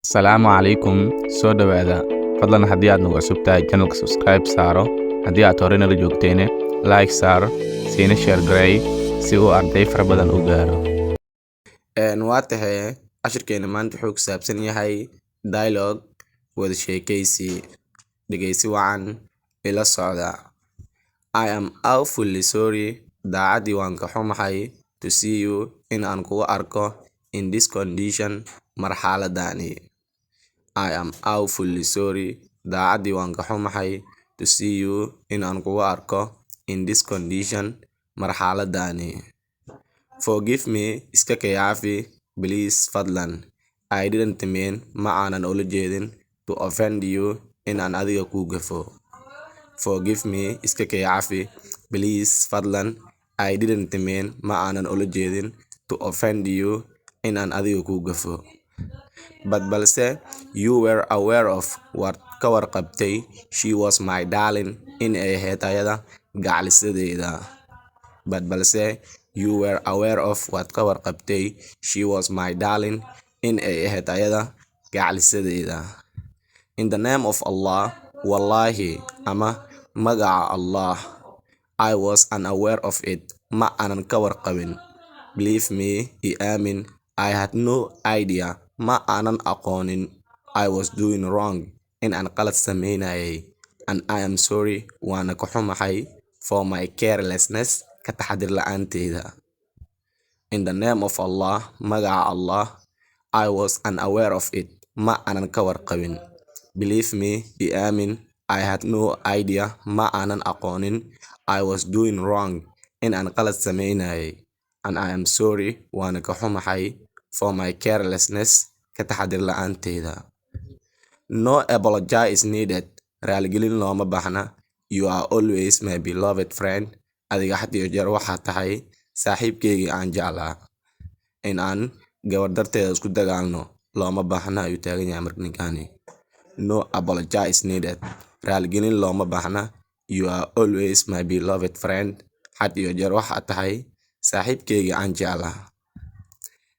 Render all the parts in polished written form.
Asalaamu calaykum soo dhawaada fadlan haddii aad nagu cusub tahay channelka subscribe saaro haddii aad hore nala joogteene like saar siina share garay si uu arday fara badan u gaaro waa tahay cashirkeena maanta wuxuu ku saabsan yahay dialogue wadashekeysi dhegeysi wacan ila socda. I am awfully sorry daacadii waan ka xumahay to see you in aan kugu arko in this condition marxaladani. I am awfully sorry daacadii waan ka xumahay to see you in aan kugu arko in this condition marxaladani. Forgive me iska kayaafi please fadlan. I didn't mean ma aanan ula jeedin to offend you in aan adiga kuu gafo. Forgive me iska kayaafi please fadlan. I didn't mean ma aanan ula jeedin to offend you in aan adiga kuu gafo. But balse you were aware of what ka warqabtay she was my darling in ay ahayd ayada gacalisadeyda. But balse you were aware of what ka warqabtay she was my darling in ay ahayd ayada gacalisadeyda. In the name of Allah, wallahi ama magaca Allah, I was unaware of it. Ma aanan ka warqabin. Believe me, I aamin, I had no idea. Ma aanan aqoonin. I was doing wrong in aan qalad sameynayay. And I am sorry waana ka xumahay for my carelessness ka taxadir la'aanteyda. In the name of Allah, magaca Allah, I was unaware of it. Ma aanan ka warqabin. Believe me, I aamin, I had no idea. Ma aanan aqoonin. I was doing wrong in aan qalad sameynayay. And I am sorry waana ka xumahay for my carelessness ka taxadir la'aanteyda. No apology is needed. Raaligelin looma baahna. You are always my beloved friend. Adiga had iyo jeer waxaad tahay saaxiibkeygii aan jeclaa. In aan gabar darteeda isku dagaalno looma baahna ayuu taagan yahay marka ninkani. No apology is needed. Raaligelin looma baahna. You are always my beloved friend. Had iyo jeer waxaad tahay saaxiibkeygii aan jeclaa.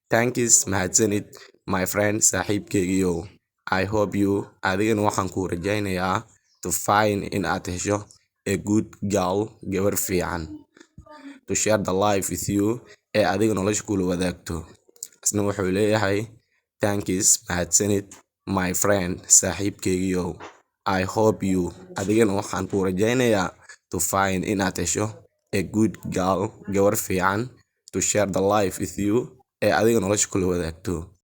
Thanks mahadsanid my friend saaxiibkeygiiyow. I hope you adigana waxaan kuu rajaynayaa to find in aad hesho a good girl gabar fiican to share the life with you ee adiga nolosha kula wadaagto. Isna wuxuu leeyahay thanks mahadsanid my friend saaxiibkeygiiyow. I hope you adigana waxaan kuu rajaynayaa to find in aad hesho a good girl gabar fiican to share the life with you ee adiga nolosha kula wadaagto.